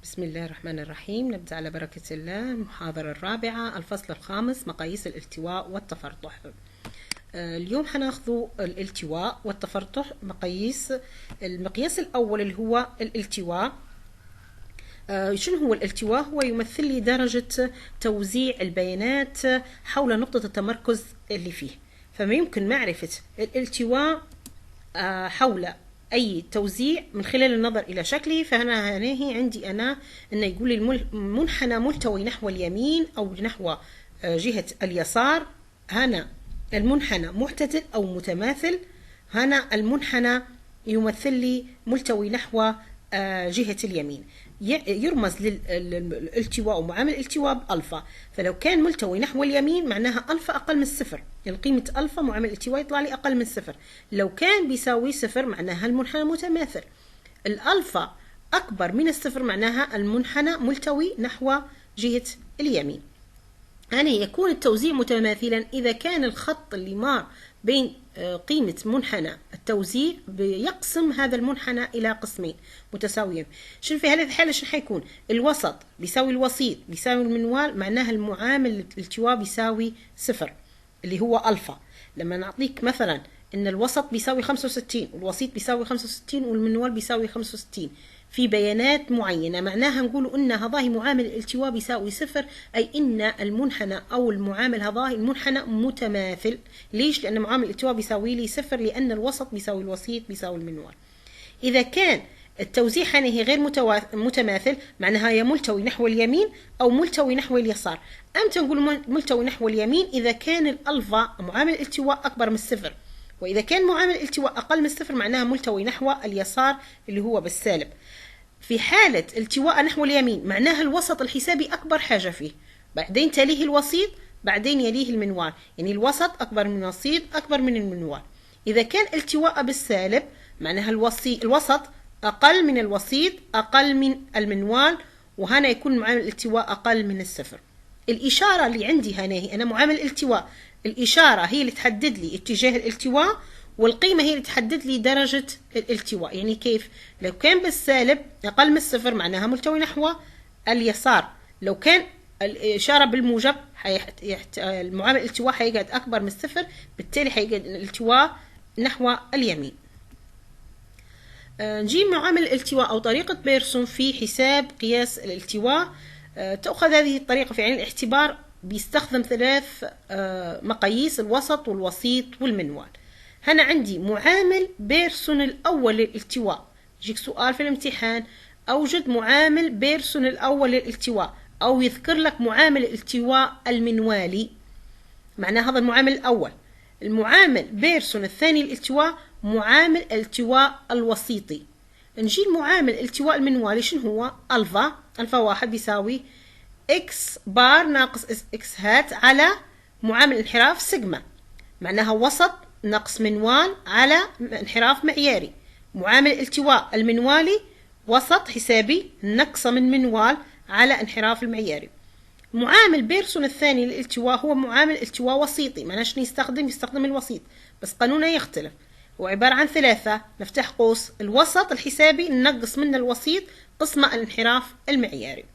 بسم الله الرحمن الرحيم. نبدأ على بركة الله. المحاضرة الرابعة، الفصل الخامس، مقاييس الالتواء والتفرطح. اليوم حناخذ الالتواء والتفرطح مقاييس. المقياس الأول اللي هو الالتواء. شنو هو الالتواء؟ هو يمثل لي درجة توزيع البيانات حول نقطة التمركز اللي فيه. فما يمكن معرفة الالتواء حول أي توزيع من خلال النظر إلى شكله. فهنا هي عندي أنا أنه يقول لي المنحنى ملتوي نحو اليمين أو نحو جهة اليسار. هنا المنحنى معتدل أو متماثل. هنا المنحنى يمثل لي ملتوي نحو جهة اليمين. يرمز للالتواء ومعامل الالتواء بألفا. فلو كان ملتوي نحو اليمين معناها ألفا أقل من صفر، يعني قيمة ألفا معامل الالتواء يطلع لي أقل من صفر. لو كان بيساوي صفر معناها المنحنى متماثل. الألفا أكبر من الصفر معناها المنحنى ملتوي نحو جهة اليمين. يعني يكون التوزيع متماثلا إذا كان الخط اللي مار بين قيمة منحنى التوزيع بيقسم هذا المنحنى إلى قسمين متساويين. شوف في هذه الحالة شنو حيكون؟ الوسط بيساوي الوسيط بيساوي المنوال، معناها المعامل الالتواء بيساوي صفر اللي هو ألفا. لما نعطيك مثلا إن الوسط بيساوي 65 والوسيط بيساوي 65 والمنوال بيساوي 65 في بيانات معينة، معناها نقول إن هذا معامل الالتواء بيساوي صفر، أي إن المنحنى أو المعامل هذا المنحنى متماثل. ليش؟ لأن معامل الالتواء بيساوي لي صفر، لأن الوسط بيساوي الوسيط بيساوي المنوال. إذا كان التوزيع هي غير متماثل معناها يا ملتوي نحو اليمين أو ملتوي نحو اليسار. أمتى نقول ملتوي نحو اليمين؟ إذا كان الألفا معامل الالتواء أكبر من الصفر، وإذا كان معامل الالتواء أقل من الصفر معناها ملتوي نحو اليسار اللي هو بالسالب. في حالة التواء نحو اليمين معناها الوسط الحسابي أكبر حاجة فيه، بعدين تليه الوسيط، بعدين يليه المنوال، يعني الوسط أكبر من الوسيط أكبر من المنوال. إذا كان التواء بالسالب معناها الوسط أقل من الوسيط أقل من المنوال، وهنا يكون معامل الالتواء أقل من الصفر. الإشارة اللي عندي هنا هي أنا معامل الالتواء، الإشارة هي اللي تحدد لي اتجاه الالتواء، والقيمة هي اللي تحدد لي درجة الالتواء. يعني كيف؟ لو كان بالسالب أقل من الصفر معناها ملتوي نحو اليسار. لو كان الإشارة بالموجب المعامل الالتواء حيقعد أكبر من الصفر، بالتالي حيقعد الالتواء نحو اليمين. نجيب معامل الالتواء أو طريقة بيرسون في حساب قياس الالتواء. تأخذ هذه الطريقة في عين الاعتبار. بيستخدم ثلاث مقاييس: الوسط والوسيط والمنوال. هنا عندي معامل بيرسون الأول للالتواء. يجيك سؤال في الامتحان: أوجد معامل بيرسون الأول للالتواء، أو يذكر لك معامل الالتواء المنوالي، معناه هذا المعامل الأول. المعامل بيرسون الثاني للالتواء معامل الالتواء الوسيطي. نجي المعامل الالتواء المنوالي شنو هو؟ ألفا واحد بيساوي إكس بار ناقص إكس هات على معامل انحراف سيجما، معناها وسط ناقص منوال على انحراف معياري. معامل الالتواء المنوالي وسط حسابي نقص من منوال على انحراف المعياري. معامل بيرسون الثاني للالتواء هو معامل التواء وسيطي، معناه شنو يستخدم الوسيط، بس قانونه يختلف. هو عبارة عن ثلاثة، نفتح قوس الوسط الحسابي ننقص من الوسيط قسمة الانحراف المعياري.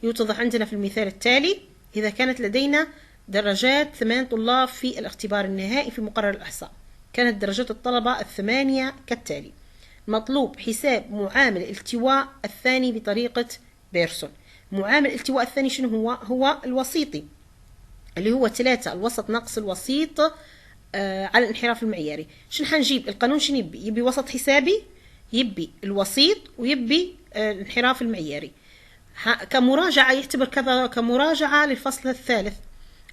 يتضح عندنا في المثال التالي: إذا كانت لدينا درجات 8 طلاب في الاختبار النهائي في مقرر الإحصاء، كانت درجات الطلبة 8 كالتالي. مطلوب حساب معامل الالتواء الثاني بطريقة بيرسون. معامل الالتواء الثاني شنو هو الوسيطي، اللي هو 3 الوسط ناقص الوسيط على الانحراف المعياري. شنو حنجيب؟ القانون شنو يبي وسط حسابي، يبي الوسيط، ويبي الانحراف المعياري. كمراجعة يعتبر كذا كمراجعة للفصل الثالث.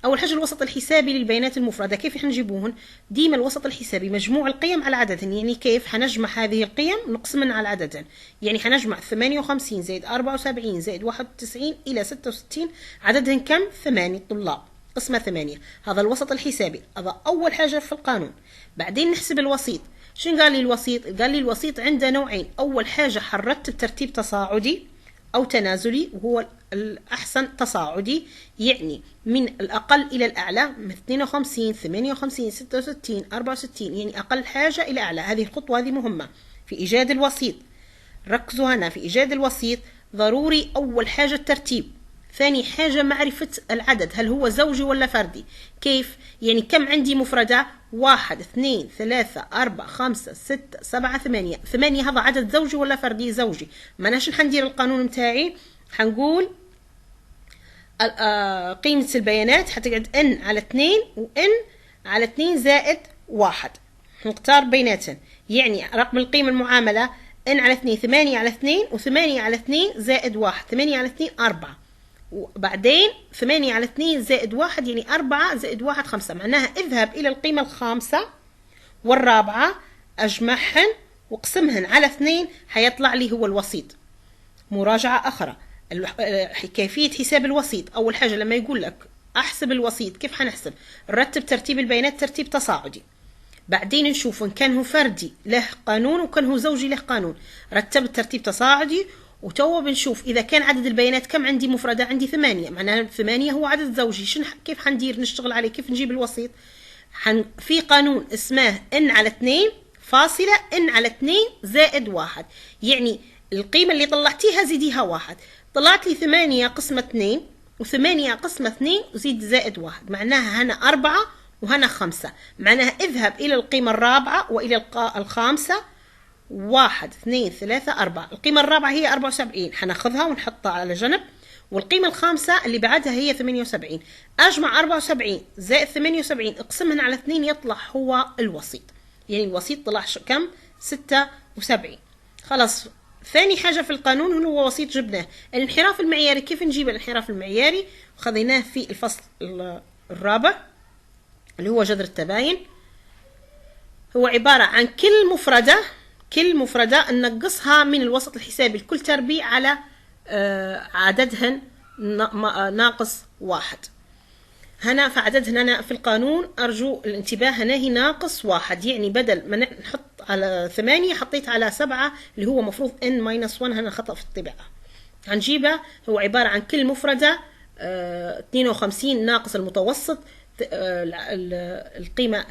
أول حاجة الوسط الحسابي للبيانات المفردة. كيف حنجيبوهن؟ ديما الوسط الحسابي مجموع القيم على عددهن. يعني كيف حنجمع هذه القيم نقسمن على عددهن؟ يعني حنجمع 58 زائد 74 زائد 91 إلى 66، عددهن كم؟ 8 طلاب، قسمة 8. هذا الوسط الحسابي، هذا أول حاجة في القانون. بعدين نحسب الوسيط. شنو قال لي الوسيط؟ قال لي الوسيط عنده نوعين. أول حاجة حرتب ترتيب تصاعدي أو تنازلي، وهو الأحسن تصاعدي، يعني من الأقل إلى الأعلى، من 52 58 66 64، يعني أقل حاجة إلى أعلى. هذه الخطوة هذه مهمة في إيجاد الوسيط. ركزوا هنا في إيجاد الوسيط. ضروري أول حاجة الترتيب، ثاني حاجة معرفة العدد، هل هو زوجي ولا فردي. كيف؟ يعني كم عندي مفردة؟ 1 2 3 4 5 6 7 8. 8 هذا عدد زوجي ولا فردي؟ زوجي. معناش حندير القانون متاعي، حنقول قيمة البيانات حتقعد n على 2 و n على 2 زائد 1، نختار بيناتن. يعني رقم القيمة المعاملة n على 2 8 على 2 و8 على 2 زائد 1، 8 على 2 4، وبعدين 8 على 2 زائد 1 يعني 4 زائد 1 5. معناها اذهب إلى القيمة الخامسة والرابعة أجمعهن وقسمهن على 2 حيطلع لي هو الوسيط. مراجعة أخرى، كيفية حساب الوسيط. أول حاجة لما يقول لك أحسب الوسيط، كيف حنحسب؟ نرتب ترتيب البيانات ترتيب تصاعدي، بعدين نشوف إن كان هو فردي له قانون وكان هو زوجي له قانون. رتب ترتيب تصاعدي، وتوا بنشوف إذا كان عدد البيانات كم عندي مفردة؟ عندي 8، معناها 8 هو عدد زوجي. كيف حندير نشتغل عليه؟ كيف نجيب الوسيط؟ في قانون اسمه n على 2 فاصلة n على 2 زائد 1. يعني القيمة اللي طلعتيها زيديها 1. طلعت لي 8 قسمة 2 و8 قسمة 2 وزيد زائد 1، معناها هنا 4 وهنا 5. معناها اذهب إلى القيمة الرابعة وإلى الخامسة. 1 2 3 4. القيمة الرابعة هي 74، حناخذها ونحطها على جنب، والقيمة الخامسة اللي بعدها هي 78. أجمع 74 زائد 78 اقسمهن على 2 يطلع هو الوسيط. يعني الوسيط طلع كم؟ 76. خلاص. ثاني حاجة في القانون هو وسيط جبناه. الانحراف المعياري، كيف نجيب الانحراف المعياري؟ خذيناه في الفصل الرابع اللي هو جذر التباين. هو عبارة عن كل مفردة ننقصها من الوسط الحسابي لكل تربيع على عددهن ناقص 1. هنا فعددهن هنا في القانون أرجو الانتباه، هنا هي ناقص 1. يعني بدل ما نحط على 8 حطيت على 7 اللي هو مفروض n-1. هنا خطأ في الطباعة. هنجيبها، هو عبارة عن كل مفردة 52 ناقص المتوسط، القيمة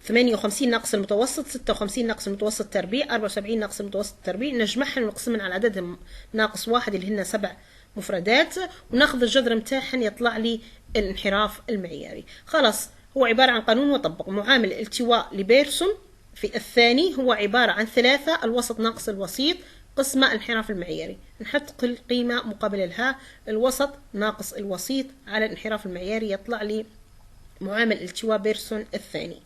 58 ناقص المتوسط، 56 ناقص المتوسط تربيع، 74 ناقص المتوسط تربيع. نجمعهن ونقسمهن على عددهم ناقص 1 اللي هن 7 مفردات، وناخذ الجذر متاعهن يطلع لي الانحراف المعياري. خلاص. هو عبارة عن قانون وطبق. معامل الالتواء لبيرسون في الثاني هو عبارة عن 3 الوسط ناقص الوسيط قسمة الانحراف المعياري. نحط كل قيمة مقابل لها الوسط ناقص الوسيط على الانحراف المعياري، يطلع لي معامل التواء بيرسون الثاني.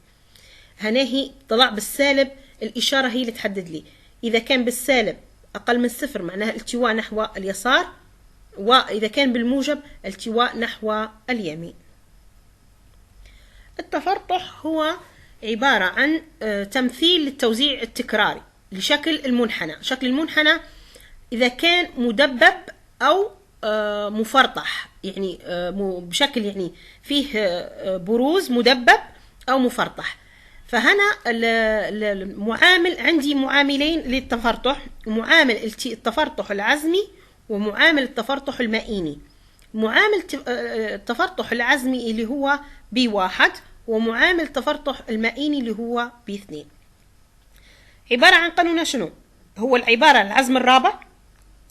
هناهي طلع بالسالب، الإشارة هي اللي تحدد لي. إذا كان بالسالب أقل من 0 معناها التواء نحو اليسار، وإذا كان بالموجب التواء نحو اليمين. التفرطح هو عبارة عن تمثيل للتوزيع التكراري لشكل المنحنى. شكل المنحنى إذا كان مدبب أو مفرطح، يعني بشكل يعني فيه بروز مدبب أو مفرطح. فهنا المعامل عندي معاملين للتفرطح، معامل التفرطح العزمي ومعامل التفرطح المائيني. معامل التفرطح العزمي اللي هو B1 ومعامل التفرطح المائيني اللي هو B2. عبارة عن قانون شنو؟ هو العبارة عن العزم الرابع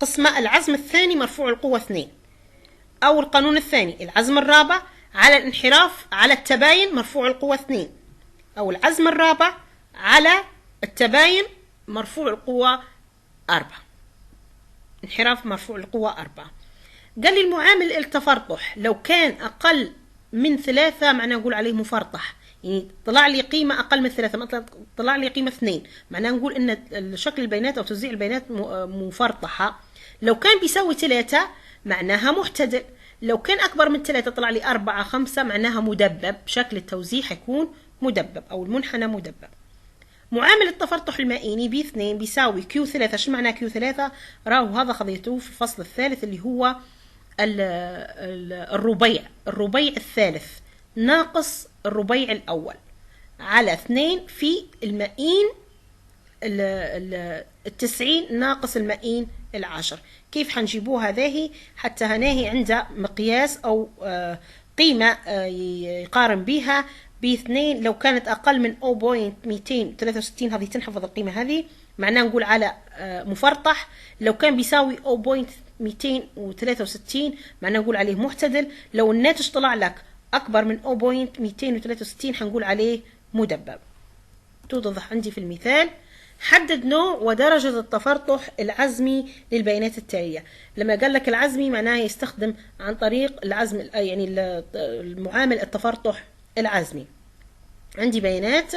قسمة العزم الثاني مرفوع القوة 2، أو القانون الثاني العزم الرابع على الانحراف على التباين مرفوع القوة 2، أو العزم الرابع على التباين مرفوع القوة 4، انحراف مرفوع القوة 4. قال لي المعامل التفرطح لو كان أقل من 3 معناه نقول عليه مفرطح، يعني طلع لي قيمة أقل من 3 مثلا طلع لي قيمة 2 معناه نقول إن شكل البيانات أو توزيع البيانات مفرطحة. لو كان بيساوي 3 معناها محتدل. لو كان أكبر من 3 طلع لي 4 5 معناها مدبب، شكل التوزيع حيكون مدبب أو المنحنى مدبب. معامل التفرطح المائيني B2 بيساوي Q3. شو معنى Q3؟ راهو هذا خذيتوه في الفصل الثالث اللي هو الربيع الثالث ناقص الربيع الأول على 2 في المائين 90 ناقص المائين 10. كيف حنجيبوها هذه؟ حتى هناهي عندها مقياس أو قيمة يقارن بها B2 لو كانت أقل من 0.263 هذه تنحفظ القيمة هذه، معناه نقول على مفرطح. لو كان بيساوي 0.263 معناه نقول عليه معتدل. لو الناتج طلع لك أكبر من 0.263 حنقول عليه مدبب. توضح عندي في المثال: حدد نوع ودرجة التفرطح العزمي للبيانات التالية. لما قال لك العزمي معناه يستخدم عن طريق العزم، يعني المعامل التفرطح العزمي. عندي بيانات.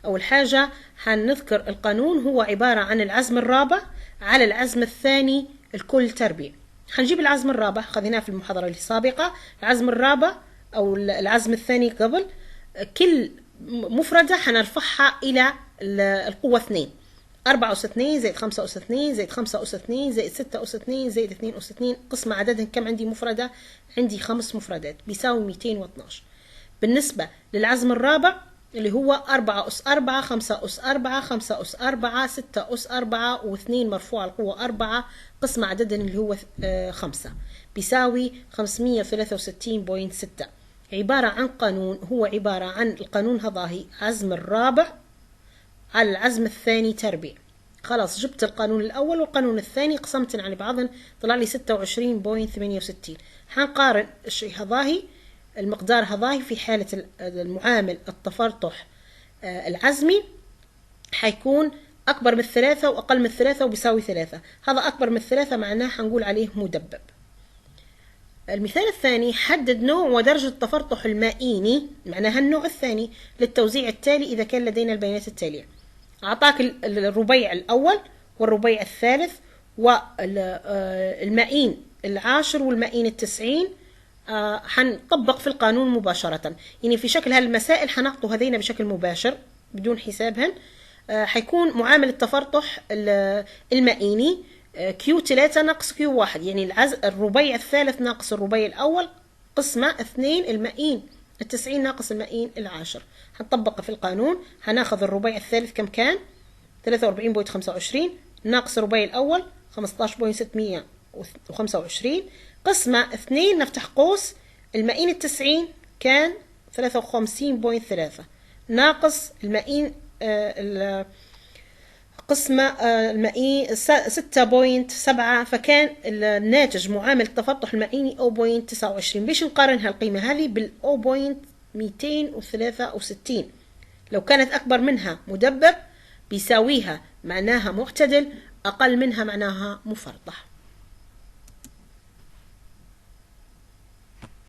أول حاجة حنذكر القانون هو عبارة عن العزم الرابع على العزم الثاني الكل تربيع. حنجيب العزم الرابع خذيناه في المحاضرة السابقة. العزم الرابع أو العزم الثاني قبل كل مفردة حنرفعها إلى القوة 2. 4 أس 2 زائد 5 أس 2 زائد 5 أس 2 زائد 6 أس 2 زائد 2 أس 2. قسمة عددهم كم عندي مفردة؟ عندي 5 مفردات بيساوي 212. بالنسبة للعزم الرابع اللي هو 4 أس 4 5 أس 4 5 أس 4 6 أس 4 و2 مرفوع القوة 4 قسمة عددهم اللي هو 5 بيساوي 563.6. عبارة عن قانون هو عبارة عن القانون هذا عزم الرابع على العزم الثاني تربيع. خلاص جبت القانون الأول والقانون الثاني قسمتن على بعضهم طلع لي 26.68. حنقارن الشيء هذاهي المقدار هذاهي في حالة المعامل التفرطح العزمي حيكون أكبر من 3 وأقل من 3 وبيساوي 3. هذا أكبر من 3 معناه حنقول عليه مدبب. المثال الثاني: حدد نوع ودرجة التفرطح المائيني، معناها النوع الثاني للتوزيع التالي إذا كان لدينا البيانات التالية. أعطاك الربيع الأول والربيع الثالث والمائين 10 والمائين 90. حنطبق في القانون مباشرة، يعني في شكل هالمسائل حنعطوا هذين بشكل مباشر بدون حسابهن. حيكون معامل التفرطح المائيني Q3 ناقص Q1، يعني الربيع الثالث ناقص الربيع الأول قسمة 2 المائين 90 ناقص المائين 10. حنطبق في القانون. هناخذ الربيع الثالث كم كان 43.25 ناقص الربيع الأول 15.625 قسمة 2 نفتح قوس المائين 90 كان 53.3 ناقص المائين قسمة المائي 6.7 فكان الناتج معامل التفرطح المائيني 0.29. بيش نقارن هالقيمة هذه بال 0.263. لو كانت أكبر منها مدبب بيساويها معناها معتدل، أقل منها معناها مفرطح.